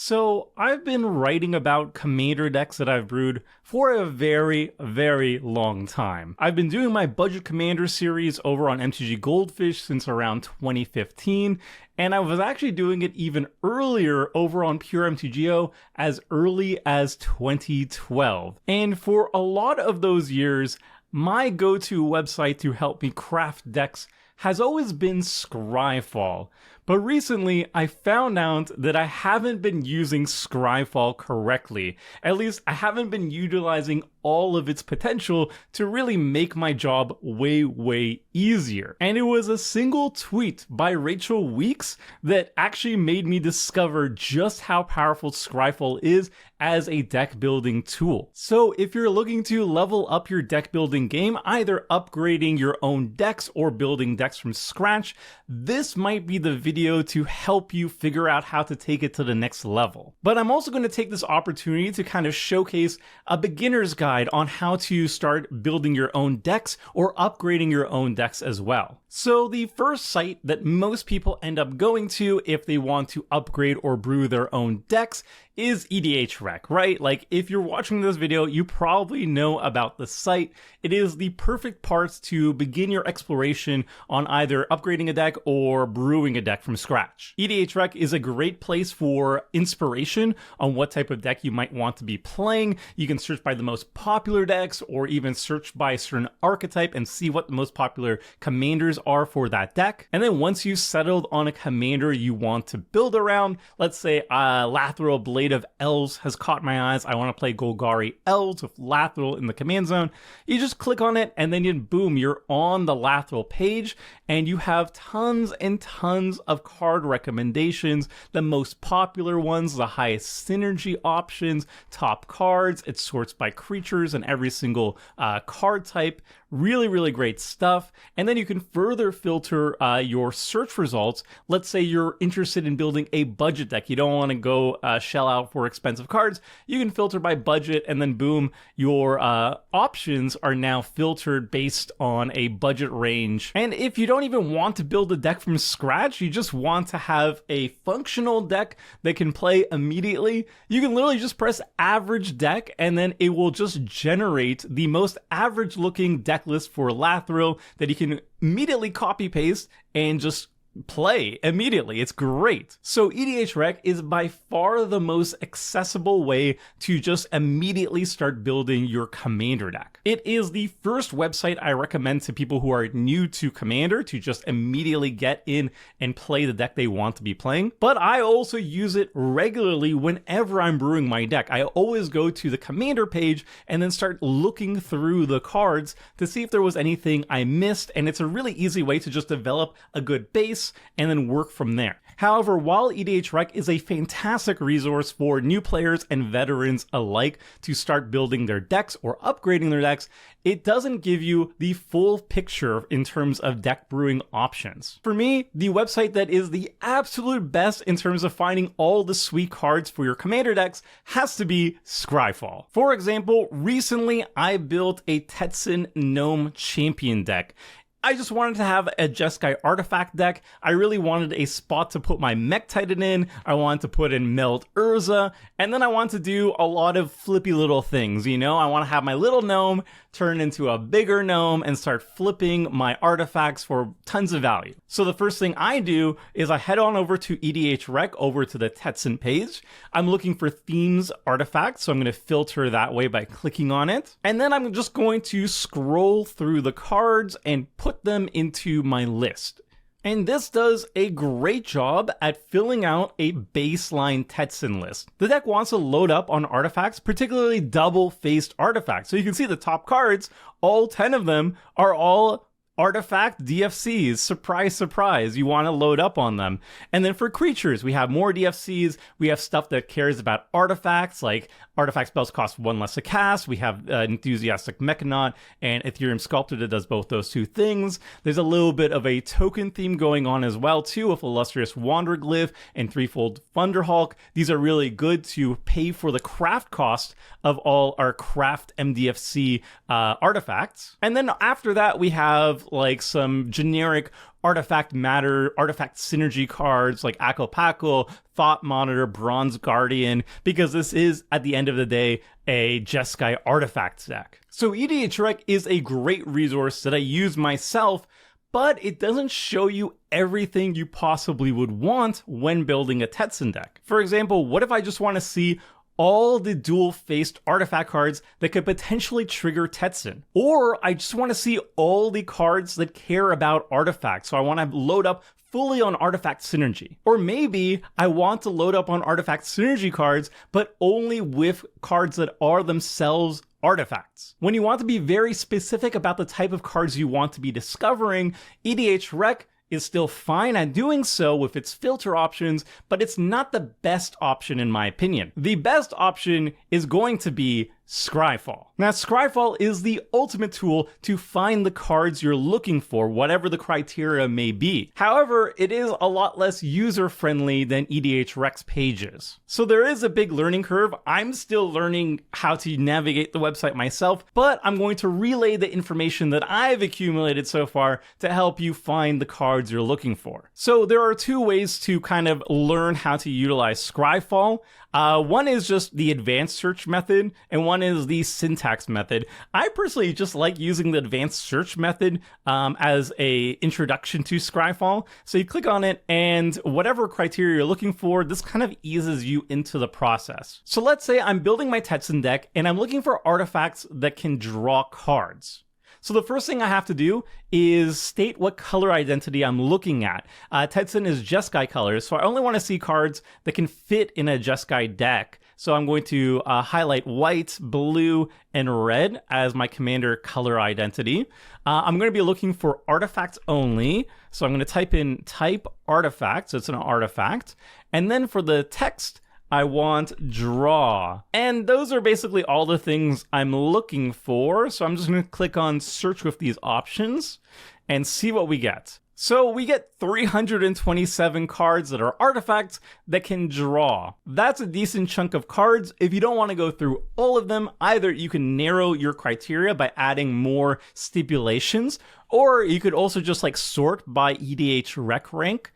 So I've been writing about commander decks that I've brewed for a very, very long time. I've been doing my budget commander series over on MTG Goldfish since around 2015, and I was actually doing it even earlier over on Pure MTGO as early as 2012. And for a lot of those years, my go-to website to help me craft decks has always been Scryfall. But recently, I found out that I haven't been using Scryfall correctly. At least, I haven't been utilizing all of its potential to really make my job way, way easier. And it was a single tweet by Rachel Weeks that actually made me discover just how powerful Scryfall is as a deck building tool. So if you're looking to level up your deck building game, either upgrading your own decks or building decks from scratch, this might be the video to help you figure out how to take it to the next level. But I'm also going to take this opportunity to kind of showcase a beginner's guide on how to start building your own decks or upgrading your own decks as well. So the first site that most people end up going to if they want to upgrade or brew their own decks is EDHREC, right? Like, if you're watching this video, you probably know about the site. It is the perfect part to begin your exploration on either upgrading a deck or brewing a deck from scratch. EDHREC is a great place for inspiration on what type of deck you might want to be playing. You can search by the most popular decks or even search by a certain archetype and see what the most popular commanders are for that deck. And then once you've settled on a commander you want to build around, let's say Lathril Blade of Elves has caught my eyes. I want to play Golgari Elves with Lathril in the command zone. You just click on it and then boom, you're on the Lathril page and you have tons and tons of card recommendations. The most popular ones, the highest synergy options, top cards. It sorts by creatures and every single card type. Really, really great stuff. And then you can further filter your search results. Let's say you're interested in building a budget deck. You don't want to go shell out for expensive cards. You can filter by budget and then boom, your options are now filtered based on a budget range. And if you don't even want to build a deck from scratch, you just want to have a functional deck that can play immediately, you can literally just press average deck and then it will just generate the most average looking deck list for Lathril that you can immediately copy paste and just play immediately. It's great. So EDHREC is by far the most accessible way to just immediately start building your commander deck. It is the first website I recommend to people who are new to Commander to just immediately get in and play the deck they want to be playing. But I also use it regularly whenever I'm brewing my deck. I always go to the Commander page and then start looking through the cards to see if there was anything I missed, and it's a really easy way to just develop a good base and then work from there. However, while EDHREC is a fantastic resource for new players and veterans alike to start building their decks or upgrading their decks, it doesn't give you the full picture in terms of deck brewing options. For me, the website that is the absolute best in terms of finding all the sweet cards for your commander decks has to be Scryfall. For example, recently I built a Tetsun Gnome Champion deck. I just wanted to have a Jeskai artifact deck. I really wanted a spot to put my Mech Titan in. I wanted to put in Meld Urza. And then I want to do a lot of flippy little things, you know? I want to have my little gnome turn into a bigger gnome and start flipping my artifacts for tons of value. So the first thing I do is I head on over to EDHREC, over to the Tetsun page. I'm looking for themes artifacts, so I'm going to filter that way by clicking on it. And then I'm just going to scroll through the cards and put them into my list. And this does a great job at filling out a baseline Tetsun list. The deck wants to load up on artifacts, particularly double-faced artifacts. So you can see the top cards, all 10 of them are all artifact DFCs. Surprise, surprise. You want to load up on them. And then for creatures, we have more DFCs. We have stuff that cares about artifacts, like artifact spells cost 1 less to cast. We have Enthusiastic Mechanaut and Ethereum Sculptor that does both those two things. There's a little bit of a token theme going on as well, too, with Illustrious Wanderglyph and Threefold Thunderhawk. These are really good to pay for the craft cost of all our craft MDFC artifacts. And then after that, we have like some generic artifact matter, artifact synergy cards like Akopako, Thought Monitor, Bronze Guardian, because this is, at the end of the day, a Jeskai artifact deck. So EDHREC is a great resource that I use myself, but it doesn't show you everything you possibly would want when building a Tetsun deck. For example, what if I just want to see all the dual-faced artifact cards that could potentially trigger Tetsun? Or I just want to see all the cards that care about artifacts, so I want to load up fully on artifact synergy. Or maybe I want to load up on artifact synergy cards, but only with cards that are themselves artifacts. When you want to be very specific about the type of cards you want to be discovering, EDHREC is still fine at doing so with its filter options, but it's not the best option in my opinion. The best option is going to be Scryfall. Now, Scryfall is the ultimate tool to find the cards you're looking for, whatever the criteria may be. However, it is a lot less user-friendly than EDHREC's pages. So there is a big learning curve. I'm still learning how to navigate the website myself, but I'm going to relay the information that I've accumulated so far to help you find the cards you're looking for. So there are two ways to kind of learn how to utilize Scryfall. One is just the advanced search method, and one is the syntax method. I personally just like using the advanced search method as a introduction to Scryfall. So you click on it, and whatever criteria you're looking for, this kind of eases you into the process. So let's say I'm building my Tetsun deck, and I'm looking for artifacts that can draw cards. So the first thing I have to do is state what color identity I'm looking at. Tetsun is Jeskai colors, so I only want to see cards that can fit in a Jeskai deck. So I'm going to highlight white, blue, and red as my commander color identity. I'm going to be looking for artifacts only. So I'm going to type in type artifact, so it's an artifact. And then for the text, I want draw. And those are basically all the things I'm looking for. So I'm just going to click on search with these options and see what we get. So we get 327 cards that are artifacts that can draw. That's a decent chunk of cards. If you don't want to go through all of them, either you can narrow your criteria by adding more stipulations, or you could also just like sort by EDHREC rank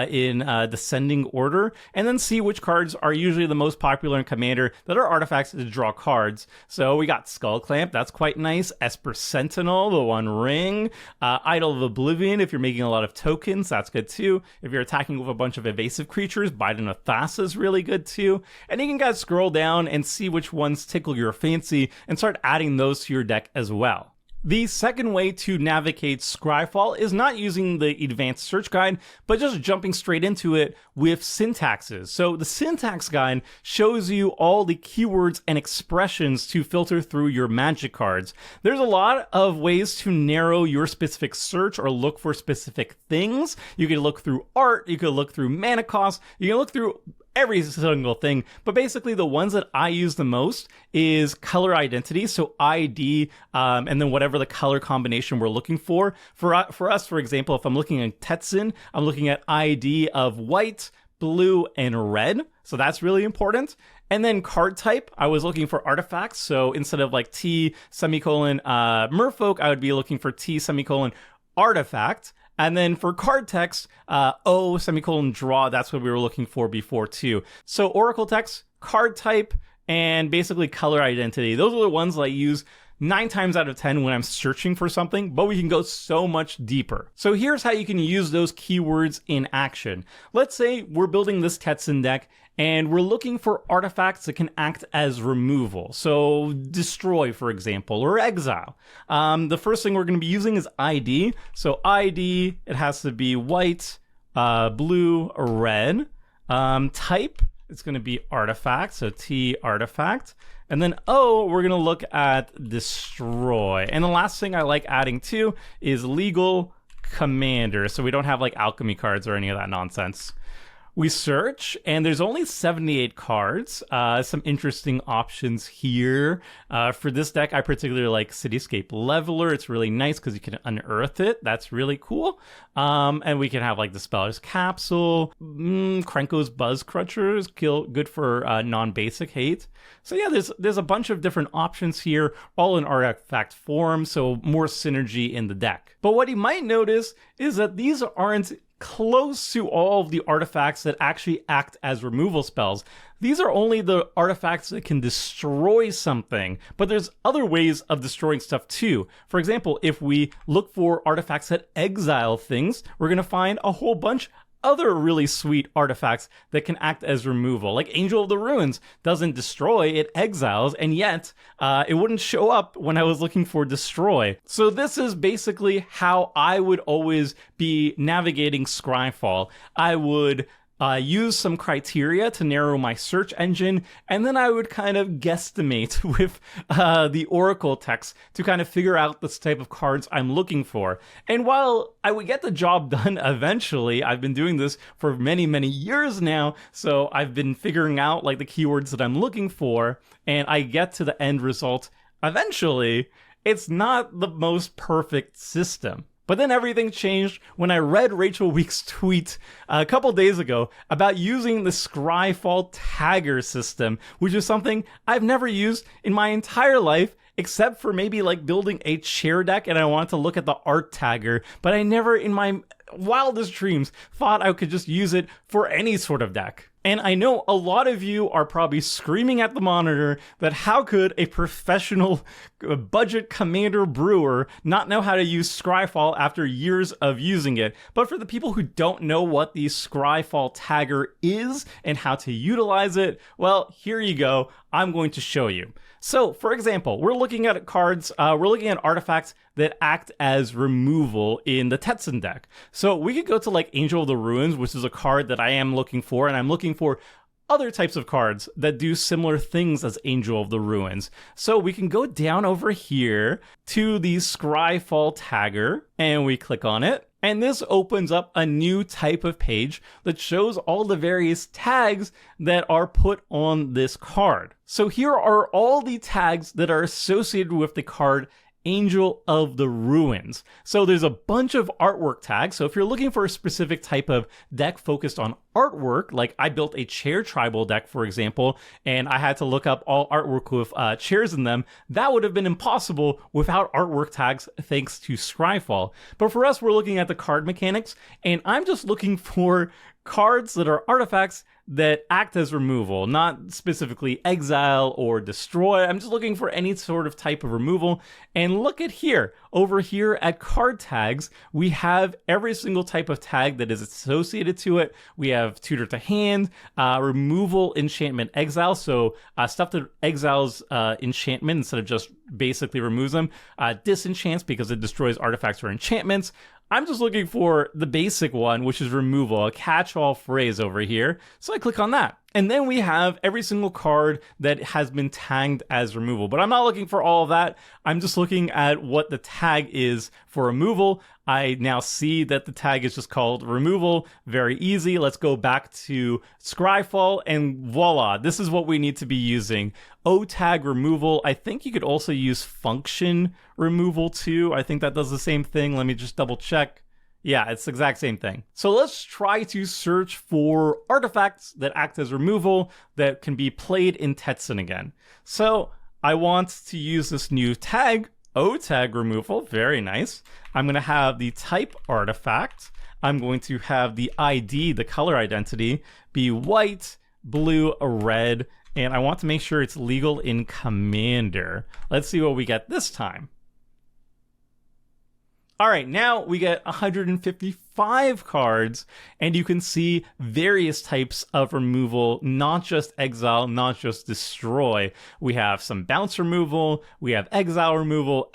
in descending order, and then see which cards are usually the most popular in Commander that are artifacts to draw cards. So we got Skull Clamp, that's quite nice. Esper Sentinel, the One Ring. Idol of Oblivion, if you're making a lot of tokens, that's good too. If you're attacking with a bunch of evasive creatures, Biden of Thassa is really good too. And you can guys scroll down and see which ones tickle your fancy and start adding those to your deck as well. The second way to navigate Scryfall is not using the advanced search guide, but just jumping straight into it with syntaxes. So the syntax guide shows you all the keywords and expressions to filter through your magic cards. There's a lot of ways to narrow your specific search or look for specific things. You can look through art, you can look through mana cost, you can look through every single thing, but basically the ones that I use the most is color identity, so ID, and then whatever the color combination we're looking for. For us, for example, if I'm looking at Tetsun, I'm looking at ID of white, blue, and red, so that's really important. And then card type, I was looking for artifacts, so instead of like T semicolon merfolk, I would be looking for T semicolon artifact. And then for card text, O semicolon draw, that's what we were looking for before too. So Oracle text, card type, and basically color identity. Those are the ones that I use 9 times out of 10 when I'm searching for something, but we can go so much deeper. So here's how you can use those keywords in action. Let's say we're building this Tetsun deck and we're looking for artifacts that can act as removal. So destroy, for example, or exile. The first thing we're going to be using is ID. So ID, it has to be white, blue, or red. Type, it's going to be artifact, so T artifact. And then O, we're going to look at destroy. And the last thing I like adding too is legal commander, so we don't have like alchemy cards or any of that nonsense. We search, and there's only 78 cards. Some interesting options here. For this deck, I particularly like Cityscape Leveler. It's really nice because you can unearth it. That's really cool. And we can have like the Speller's Capsule. Krenko's Buzz Crusher is good for non-basic hate. So yeah, there's a bunch of different options here, all in artifact form, so more synergy in the deck. But what you might notice is that these aren't close to all of the artifacts that actually act as removal spells. These are only the artifacts that can destroy something, but there's other ways of destroying stuff too. For example, if we look for artifacts that exile things, we're going to find a whole bunch other really sweet artifacts that can act as removal. Like Angel of the Ruins doesn't destroy, it exiles, and yet it wouldn't show up when I was looking for destroy. So this is basically how I would always be navigating Scryfall. I would use some criteria to narrow my search engine, and then I would kind of guesstimate with the Oracle text to kind of figure out the type of cards I'm looking for. And while I would get the job done eventually, I've been doing this for many, many years now, so I've been figuring out like the keywords that I'm looking for, and I get to the end result eventually. It's not the most perfect system. But then everything changed when I read Rachel Week's tweet a couple days ago about using the Scryfall tagger system, which is something I've never used in my entire life, except for maybe like building a chair deck and I wanted to look at the art tagger, but I never in my wildest dreams thought I could just use it for any sort of deck. And I know a lot of you are probably screaming at the monitor that how could a professional budget commander brewer not know how to use Scryfall after years of using it. But for the people who don't know what the Scryfall tagger is and how to utilize it, well, here you go. I'm going to show you. So, for example, we're looking at cards, we're looking at artifacts that act as removal in the Tetsun deck. So we could go to like Angel of the Ruins, which is a card that I am looking for, and I'm looking for other types of cards that do similar things as Angel of the Ruins. So we can go down over here to the Scryfall tagger, and we click on it. And this opens up a new type of page that shows all the various tags that are put on this card. So here are all the tags that are associated with the card Angel of the Ruins. So there's a bunch of artwork tags. So if you're looking for a specific type of deck focused on artwork, like I built a chair tribal deck, for example, and I had to look up all artwork with chairs in them, that would have been impossible without artwork tags thanks to Scryfall. But for us, we're looking at the card mechanics, and I'm just looking for cards that are artifacts that act as removal, not specifically exile or destroy. I'm just looking for any sort of type of removal. And look at here. Over here at card tags, we have every single type of tag that is associated to it. We have tutor to hand, removal, enchantment, exile. So stuff that exiles enchantment instead of just basically removes them. Disenchants because it destroys artifacts or enchantments. I'm just looking for the basic one, which is removal, a catch-all phrase over here. So I click on that. And then we have every single card that has been tagged as removal. But I'm not looking for all of that. I'm just looking at what the tag is for removal. I now see that the tag is just called removal. Very easy. Let's go back to Scryfall, and voila, this is what we need to be using. O-tag removal. I think you could also use function removal too. I think that does the same thing. Let me just double check. Yeah, it's the exact same thing. So let's try to search for artifacts that act as removal that can be played in Tetsun again. So I want to use this new tag, O-tag removal. Very nice. I'm going to have the type artifact. I'm going to have the ID, the color identity, be white, blue, red, and I want to make sure it's legal in Commander. Let's see what we get this time. All right, now we get 155 cards, and you can see various types of removal, not just exile, not just destroy. We have some bounce removal, we have exile removal,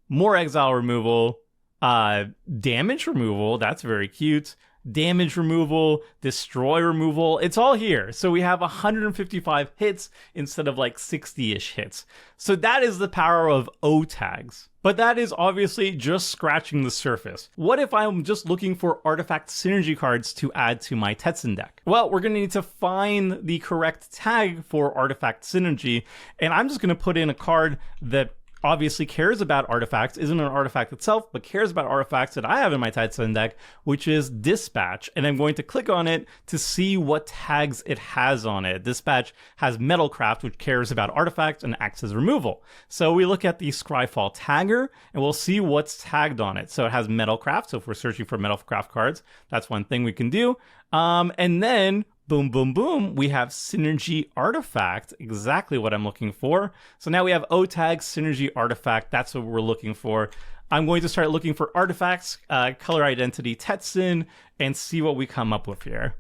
more exile removal, damage removal, that's very cute, damage removal, destroy removal. It's all here. So we have 155 hits instead of like 60-ish hits. So that is the power of O tags. But that is obviously just scratching the surface. What if I'm just looking for artifact synergy cards to add to my Tetsun deck? Well, we're going to need to find the correct tag for artifact synergy, and I'm just going to put in a card that obviously cares about artifacts, isn't an artifact itself, but cares about artifacts that I have in my Tetsun deck, which is Dispatch. And I'm going to click on it to see what tags it has on it. Dispatch has Metalcraft, which cares about artifacts and acts as removal. So we look at the Scryfall tagger, and we'll see what's tagged on it. So it has Metalcraft, so if we're searching for Metalcraft cards, that's one thing we can do. And then boom, boom, boom, we have Synergy Artifact, exactly what I'm looking for. So now we have O-Tag, Synergy Artifact, that's what we're looking for. I'm going to start looking for artifacts, color identity Tetsun, and see what we come up with here.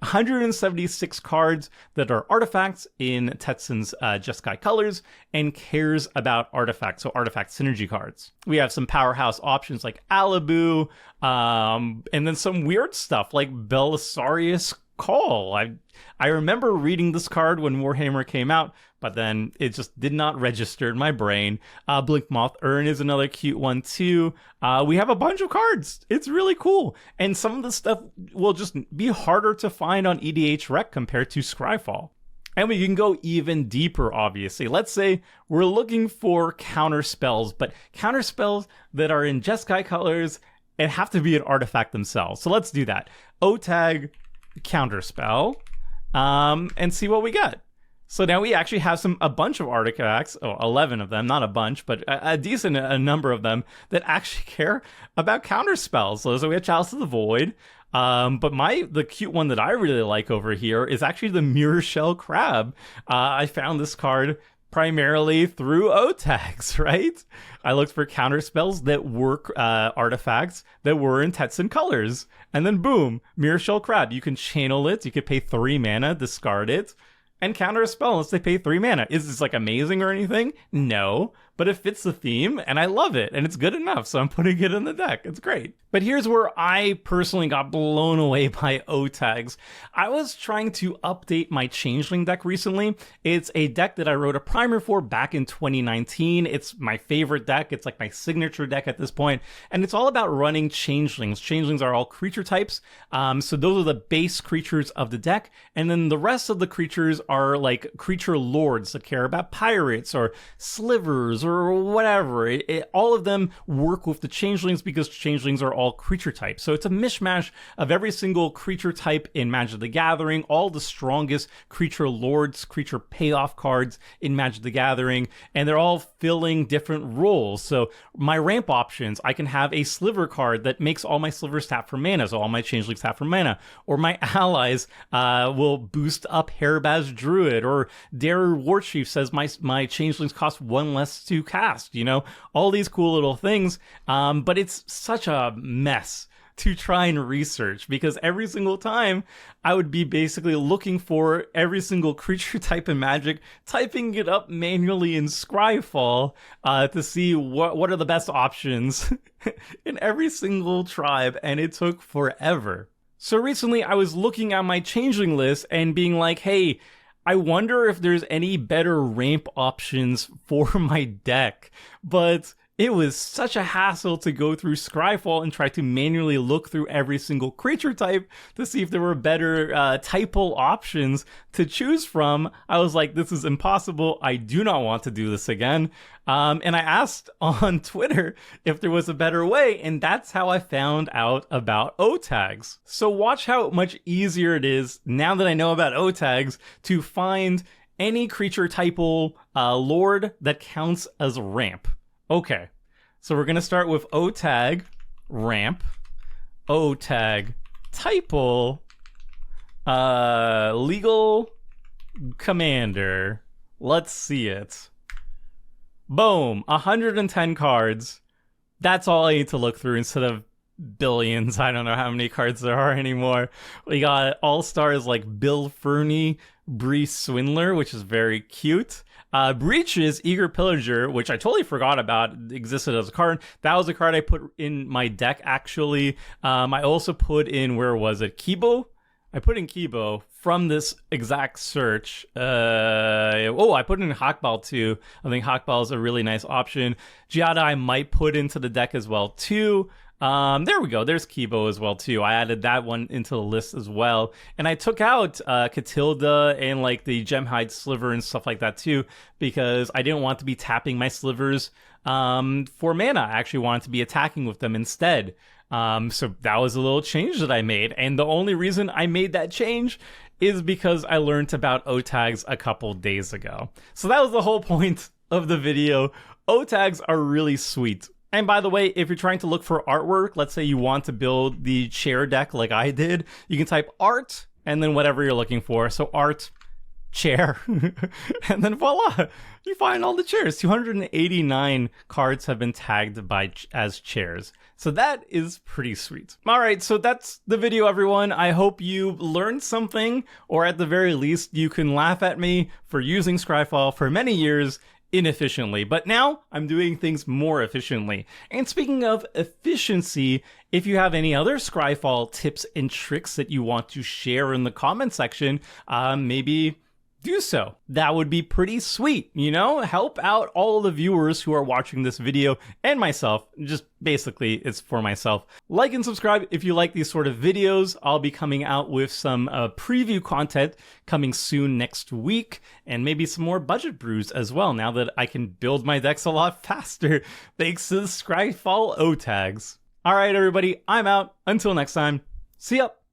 176 cards that are artifacts in Tetsun's Jeskai colors and cares about artifacts, so artifact synergy cards. We have some powerhouse options like Alibu, and then some weird stuff like Belisarius Call. I remember reading this card when Warhammer came out, but then it just did not register in my brain. Blinkmoth Urn is another cute one too. We have a bunch of cards. It's really cool. And some of the stuff will just be harder to find on EDH Rec compared to Scryfall. And we can go even deeper, obviously. Let's say we're looking for counter spells, but counter spells that are in Jeskai colors and have to be an artifact themselves. So let's do that. O-Tag Counterspell, and see what we get. So now we actually have a bunch of artifacts, 11 of them, not a bunch, but a decent number of them that actually care about counterspells. So we have Chalice of the Void, but the cute one that I really like over here is actually the Mirror Shell Crab. I found this card primarily through O-Tags, right? I looked for counter spells that were artifacts that were in Tetsun colors. And then boom, Mirror Shell Crab. You can channel it, you could pay 3 mana, discard it, and counter a spell unless they pay 3 mana. Is this like amazing or anything? No, but it fits the theme and I love it and it's good enough, so I'm putting it in the deck. It's great. But here's where I personally got blown away by O-Tags. I was trying to update my Changeling deck recently. It's a deck that I wrote a primer for back in 2019. It's my favorite deck. It's like my signature deck at this point, and it's all about running Changelings. Changelings are all creature types, so those are the base creatures of the deck, and then the rest of the creatures are like creature lords that care about pirates or slivers or whatever. All of them work with the Changelings because Changelings are all creature types. So it's a mishmash of every single creature type in Magic the Gathering, all the strongest creature lords, creature payoff cards in Magic the Gathering, and they're all filling different roles. So my ramp options, I can have a sliver card that makes all my slivers tap for mana, so all my Changelings tap for mana, or my allies will boost up Hairbaz Druid, or Darer Warchief says my Changelings cost 1 less to cast, all these cool little things, but it's such a mess to try and research because every single time I would be basically looking for every single creature type in Magic, typing it up manually in Scryfall to see what are the best options in every single tribe, and it took forever. So recently I was looking at my Changeling list and being like, hey, I wonder if there's any better ramp options for my deck, but it was such a hassle to go through Scryfall and try to manually look through every single creature type to see if there were better typal options to choose from. I was like, this is impossible. I do not want to do this again. And I asked on Twitter if there was a better way, and that's how I found out about O-Tags. So watch how much easier it is now that I know about O-Tags to find any creature typal lord that counts as ramp. Okay, so we're going to start with O-Tag, ramp, O-Tag, typal, legal commander. Let's see it. Boom, 110 cards. That's all I need to look through instead of billions. I don't know how many cards there are anymore. We got all-stars like Bill Fernie, Bree Swindler, which is very cute. Breaches, Eager Pillager, which I totally forgot about existed as a card. That was a card I put in my deck, actually. I also put in, where was it? Kibo? I put in Kibo from this exact search. I put in Hakbal too. I think Hakbal is a really nice option. Giada I might put into the deck as well too. There we go. There's Kibo as well too. I added that one into the list as well. And I took out Catilda and like the Gemhide Sliver and stuff like that too, because I didn't want to be tapping my slivers for mana. I actually wanted to be attacking with them instead. So that was a little change that I made. And the only reason I made that change is because I learned about O-tags a couple days ago. So that was the whole point of the video. O-tags are really sweet. And by the way, if you're trying to look for artwork, let's say you want to build the chair deck like I did, you can type art and then whatever you're looking for. So art, chair, and then voila, you find all the chairs. 289 cards have been tagged as chairs. So that is pretty sweet. All right, so that's the video, everyone. I hope you learned something, or at the very least, you can laugh at me for using Scryfall for many years inefficiently, but now I'm doing things more efficiently. And speaking of efficiency, if you have any other Scryfall tips and tricks that you want to share in the comment section, maybe do so. That would be pretty sweet, you know? Help out all the viewers who are watching this video and myself. Just basically, it's for myself. Like and subscribe if you like these sort of videos. I'll be coming out with some preview content coming soon next week, and maybe some more budget brews as well, now that I can build my decks a lot faster thanks to the Scryfall O-tags. All right, everybody, I'm out. Until next time, see ya.